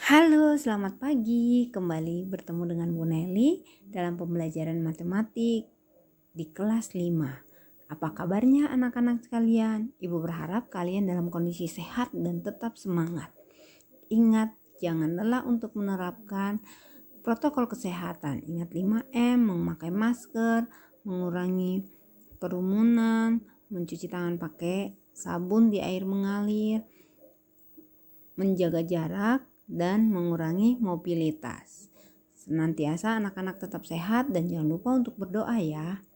Halo, selamat pagi. Kembali bertemu dengan Bu Nelly dalam pembelajaran matematik di kelas 5. Apa kabarnya anak-anak sekalian? Ibu berharap kalian dalam kondisi sehat dan tetap semangat. Ingat, jangan lelah untuk menerapkan protokol kesehatan. Ingat 5M, memakai masker, mengurangi kerumunan, mencuci tangan pakai sabun di air mengalir, menjaga jarak, dan mengurangi mobilitas. Senantiasa anak-anak tetap sehat dan jangan lupa untuk berdoa ya.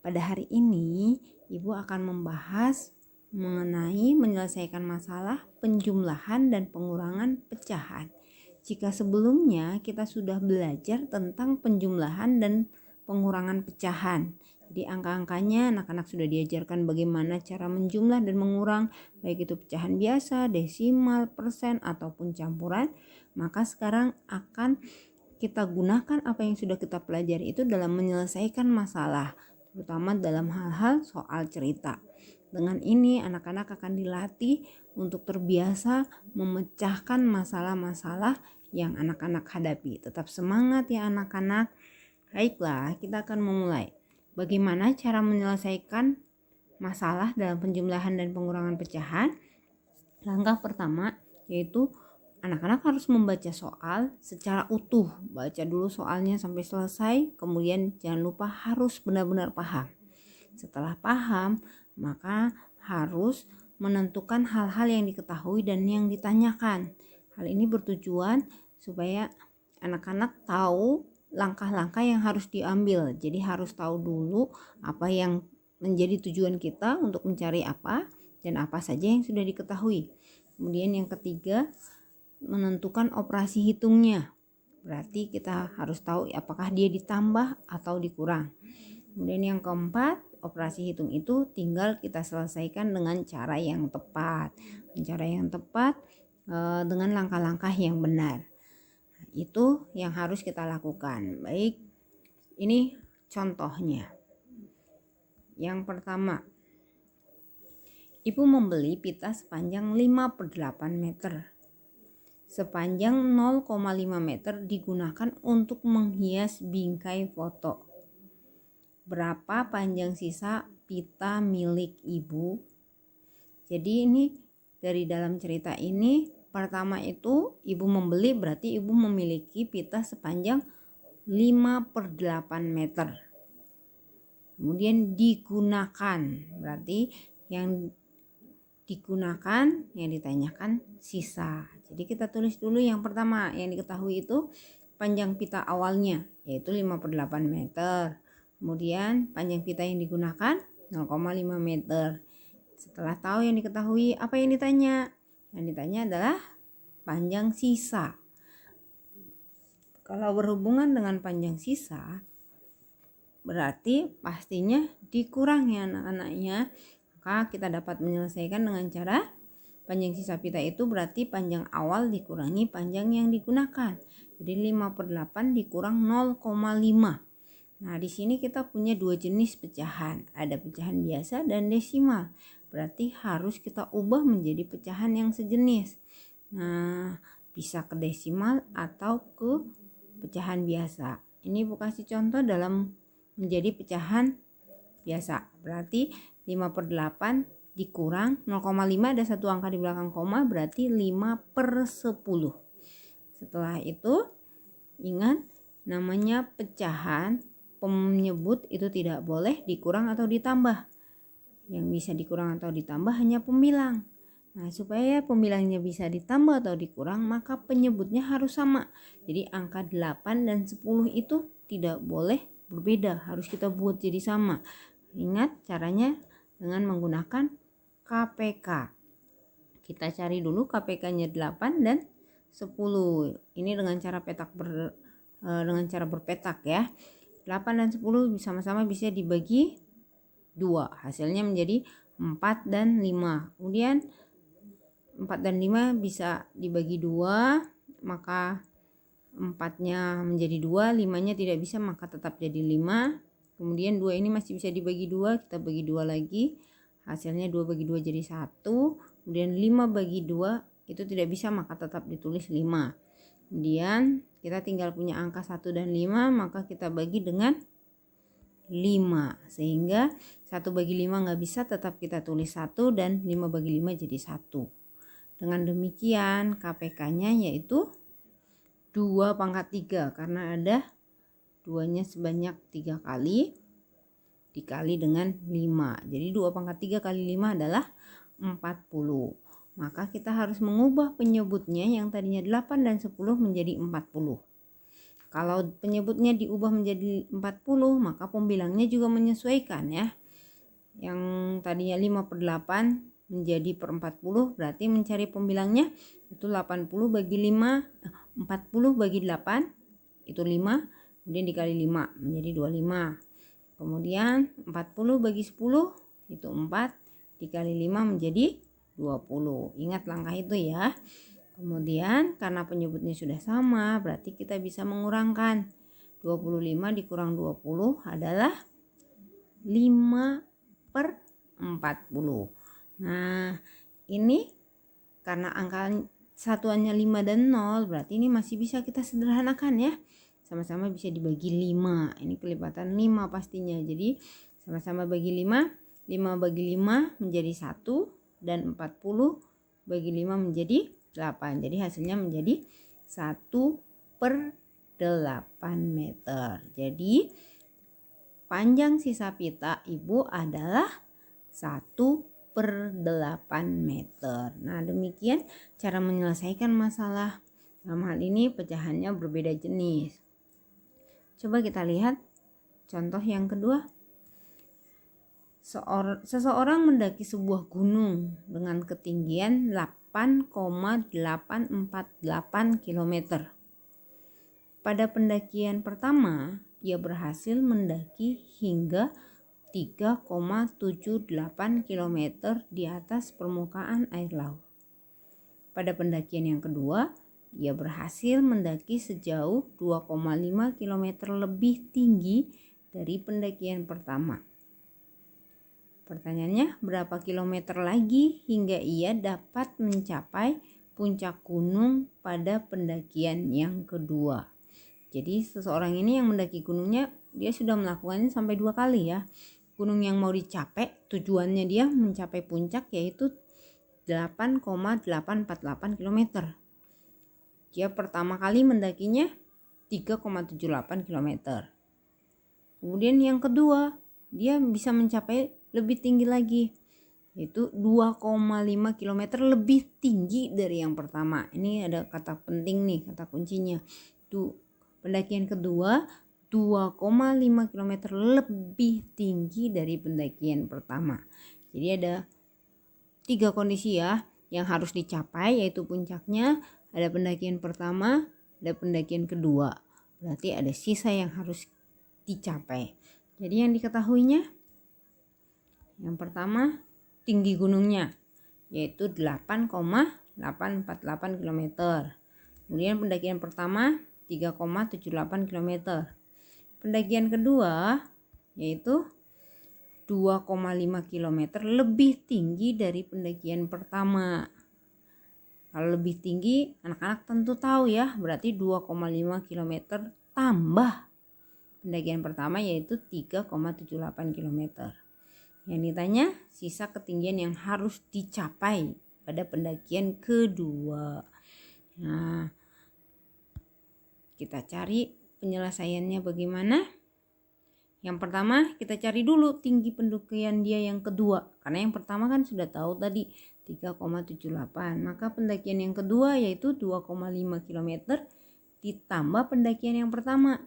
Pada hari ini, Ibu akan membahas mengenai menyelesaikan masalah penjumlahan dan pengurangan pecahan. Jika sebelumnya kita sudah belajar tentang penjumlahan dan pengurangan pecahan. Jadi angka-angkanya anak-anak sudah diajarkan bagaimana cara menjumlah dan mengurang, baik itu pecahan biasa, desimal, persen, ataupun campuran. Maka sekarang akan kita gunakan apa yang sudah kita pelajari itu dalam menyelesaikan masalah, terutama dalam hal-hal soal cerita. Dengan ini anak-anak akan dilatih untuk terbiasa memecahkan masalah-masalah yang anak-anak hadapi. Tetap semangat ya anak-anak. Baiklah, kita akan memulai. Bagaimana cara menyelesaikan masalah dalam penjumlahan dan pengurangan pecahan? Langkah pertama yaitu anak-anak harus membaca soal secara utuh. Baca dulu soalnya sampai selesai, kemudian jangan lupa harus benar-benar paham. Setelah paham, maka harus menentukan hal-hal yang diketahui dan yang ditanyakan. Hal ini bertujuan supaya anak-anak tahu langkah-langkah yang harus diambil. Jadi harus tahu dulu apa yang menjadi tujuan kita untuk mencari apa dan apa saja yang sudah diketahui. Kemudian yang ketiga, menentukan operasi hitungnya. Berarti kita harus tahu apakah dia ditambah atau dikurang. Kemudian yang keempat, operasi hitung itu tinggal kita selesaikan dengan cara yang tepat. Cara yang tepat dengan langkah-langkah yang benar. Itu yang harus kita lakukan. Baik, ini contohnya. Yang pertama, Ibu membeli pita sepanjang 5/8 meter. Sepanjang 0,5 meter digunakan untuk menghias bingkai foto. Berapa panjang sisa pita milik Ibu? Jadi ini dari dalam cerita ini, pertama itu Ibu membeli berarti Ibu memiliki pita sepanjang 5/8 meter. Kemudian digunakan, berarti yang digunakan, yang ditanyakan sisa. Jadi kita tulis dulu yang pertama, yang diketahui itu panjang pita awalnya yaitu 5/8 meter. Kemudian panjang pita yang digunakan 0,5 meter. Setelah tahu yang diketahui, apa yang ditanya? Yang ditanya adalah panjang sisa. Kalau berhubungan dengan panjang sisa, berarti pastinya dikurangi anak-anaknya. Maka kita dapat menyelesaikan dengan cara panjang sisa pita itu berarti panjang awal dikurangi panjang yang digunakan. Jadi 5/8 dikurang 0,5. Nah, di sini kita punya dua jenis pecahan. Ada pecahan biasa dan desimal. Berarti harus kita ubah menjadi pecahan yang sejenis. Nah, bisa ke desimal atau ke pecahan biasa. Ini Ibu kasih contoh dalam menjadi pecahan biasa. Berarti 5/8 dikurang 0,5, ada satu angka di belakang koma, berarti 5/10. Setelah itu ingat, namanya pecahan, penyebut itu tidak boleh dikurang atau ditambah. Yang bisa dikurang atau ditambah hanya pembilang. Nah, supaya pembilangnya bisa ditambah atau dikurang, maka penyebutnya harus sama. Jadi angka 8 dan 10 itu tidak boleh berbeda, harus kita buat jadi sama. Ingat caranya dengan menggunakan KPK. Kita cari dulu KPK-nya 8 dan 10. Ini dengan cara berpetak ya. 8 dan 10 sama-sama bisa dibagi 2. Hasilnya menjadi 4 dan 5. Kemudian 4 dan 5 bisa dibagi 2, maka 4-nya menjadi 2, 5-nya tidak bisa, maka tetap jadi 5. Kemudian 2 ini masih bisa dibagi 2, kita bagi 2 lagi. Hasilnya 2 bagi 2 jadi 1. Kemudian 5 bagi 2 itu tidak bisa, maka tetap ditulis 5. Kemudian kita tinggal punya angka 1 dan 5, maka kita bagi dengan 5. Sehingga 1 bagi 5 nggak bisa, tetap kita tulis 1 dan 5 bagi 5 jadi 1. Dengan demikian KPK-nya yaitu 2 pangkat 3 karena ada 2-nya sebanyak 3 kali dikali dengan 5. Jadi 2 pangkat 3 kali 5 adalah 40. Maka kita harus mengubah penyebutnya yang tadinya 8 dan 10 menjadi 40. Kalau penyebutnya diubah menjadi 40, maka pembilangnya juga menyesuaikan ya. Yang tadinya 5/8 menjadi per 40, berarti mencari pembilangnya itu 80 bagi 5, 40 bagi 8 itu 5, kemudian dikali 5 menjadi 25. Kemudian 40 bagi 10 itu 4, dikali 5 menjadi 20. Ingat langkah itu ya. Kemudian karena penyebutnya sudah sama, berarti kita bisa mengurangkan. 25 dikurang 20 adalah 5/40. Nah, ini karena angka satuannya 5 dan 0, berarti ini masih bisa kita sederhanakan ya. Sama-sama bisa dibagi 5. Ini kelipatan 5 pastinya. Jadi sama-sama bagi 5. 5 bagi 5 menjadi 1 dan 40 bagi 5 menjadi 8. Jadi hasilnya menjadi 1/8 meter. Jadi panjang sisa pita ibu adalah 1/8 meter. Nah, demikian cara menyelesaikan masalah. Dalam hal ini pecahannya berbeda jenis. Coba kita lihat contoh yang kedua. Seseorang mendaki sebuah gunung dengan ketinggian 8,848 km. Pada pendakian pertama, ia berhasil mendaki hingga 3,78 km di atas permukaan air laut. Pada pendakian yang kedua, ia berhasil mendaki sejauh 2,5 km lebih tinggi dari pendakian pertama. Pertanyaannya, berapa kilometer lagi hingga ia dapat mencapai puncak gunung pada pendakian yang kedua? Jadi seseorang ini yang mendaki gunungnya, dia sudah melakukannya sampai 2 kali ya. Gunung yang mau dicapai, tujuannya dia mencapai puncak yaitu 8,848 km. Dia pertama kali mendakinya 3,78 km. Kemudian yang kedua, dia bisa mencapai lebih tinggi lagi, yaitu 2,5 km lebih tinggi dari yang pertama. Ini ada kata penting nih, kata kuncinya. Tuh, pendakian kedua 2,5 km lebih tinggi dari pendakian pertama. Jadi ada 3 kondisi ya yang harus dicapai, yaitu puncaknya, ada pendakian pertama, ada pendakian kedua. Berarti ada sisa yang harus dicapai. Jadi yang diketahuinya, yang pertama tinggi gunungnya yaitu 8,848 km. Kemudian pendakian pertama 3,78 km. Pendakian kedua yaitu 2,5 km lebih tinggi dari pendakian pertama. Kalau lebih tinggi, anak-anak tentu tahu ya, berarti 2,5 km tambah pendakian pertama yaitu 3,78 km. Yang ditanya sisa ketinggian yang harus dicapai pada pendakian kedua. Nah, kita cari penyelesaiannya bagaimana. Yang pertama kita cari dulu tinggi pendakian dia yang kedua. Karena yang pertama kan sudah tahu tadi 3,78. Maka pendakian yang kedua yaitu 2,5 km ditambah pendakian yang pertama.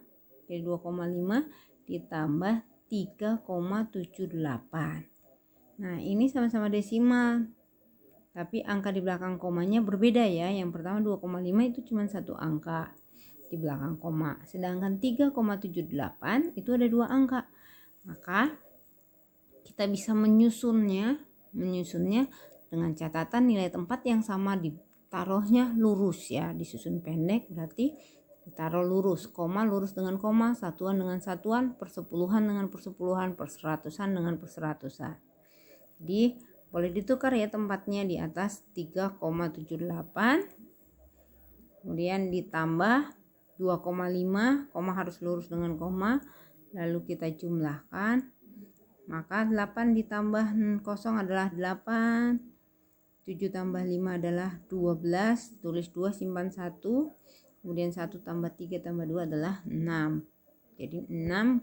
Jadi 2,5 ditambah 3,78. Nah, ini sama-sama desimal. Tapi angka di belakang komanya berbeda ya. Yang pertama 2,5 itu cuma satu angka di belakang koma. Sedangkan 3,78 itu ada 2 angka. Maka kita bisa menyusunnya dengan catatan nilai tempat yang sama ditaruhnya lurus ya. Disusun pendek berarti ditaruh lurus, koma lurus dengan koma, satuan dengan satuan, persepuluhan dengan persepuluhan, perseratusan dengan perseratusan. Jadi boleh ditukar ya tempatnya di atas 3,78. kemudian ditambah 2,5, koma harus lurus dengan koma, lalu kita jumlahkan, maka 8 ditambah 0 adalah 8, 7 tambah 5 adalah 12, tulis 2 simpan 1, kemudian 1 tambah 3 tambah 2 adalah 6, jadi 6,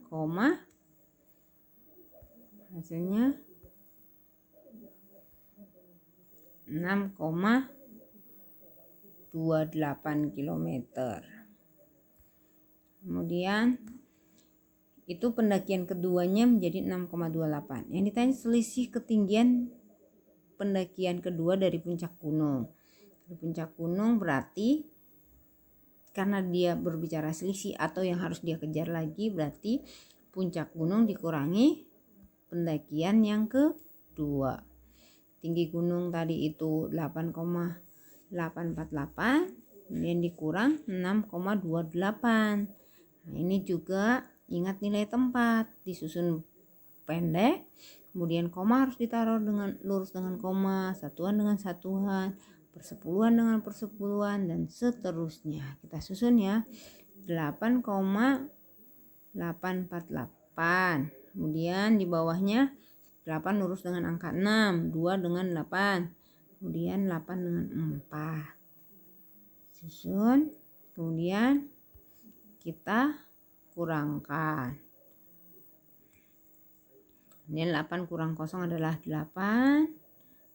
hasilnya 6,28 km. Kemudian itu pendakian keduanya menjadi 6,28. Yang ditanya selisih ketinggian pendakian kedua dari puncak gunung. Dari puncak gunung berarti karena dia berbicara selisih atau yang harus dia kejar lagi, berarti puncak gunung dikurangi pendakian yang kedua. Tinggi gunung tadi itu 8,848, kemudian dikurang 6,28. Nah, ini juga ingat nilai tempat, disusun pendek, kemudian koma harus ditaruh dengan lurus dengan koma, satuan dengan satuan, persepuluhan dengan persepuluhan, dan seterusnya. Kita susun ya. 8,848. Kemudian di bawahnya 8 lurus dengan angka 6, 2 dengan 8, kemudian 8 dengan 4. Susun, kemudian kita kurangkan. Kemudian 8 kurang 0 adalah 8.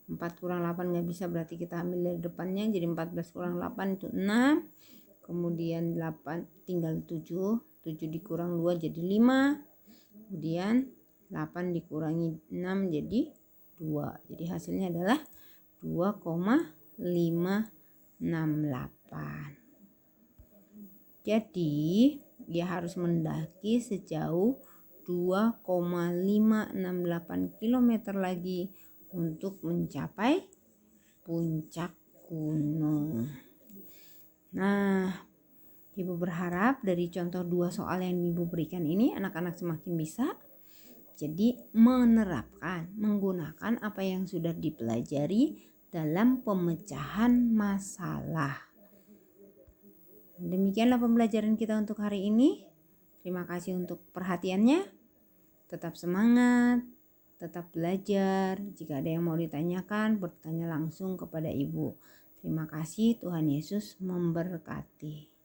4 kurang 8 nggak bisa, berarti kita ambil dari depannya, jadi 14 kurang 8 itu 6. Kemudian 8 tinggal 7, 7 dikurang 2 jadi 5. Kemudian 8 dikurangi 6 jadi 2. Jadi hasilnya adalah 2,568. Jadi dia harus mendaki sejauh 2,568 km lagi untuk mencapai puncak gunung. Nah, Ibu berharap dari contoh 2 soal yang Ibu berikan ini anak-anak semakin bisa jadi menerapkan, menggunakan apa yang sudah dipelajari dalam pemecahan masalah. Demikianlah pembelajaran kita untuk hari ini. Terima kasih untuk perhatiannya. Tetap semangat, tetap belajar. Jika ada yang mau ditanyakan, bertanya langsung kepada Ibu. Terima kasih, Tuhan Yesus memberkati.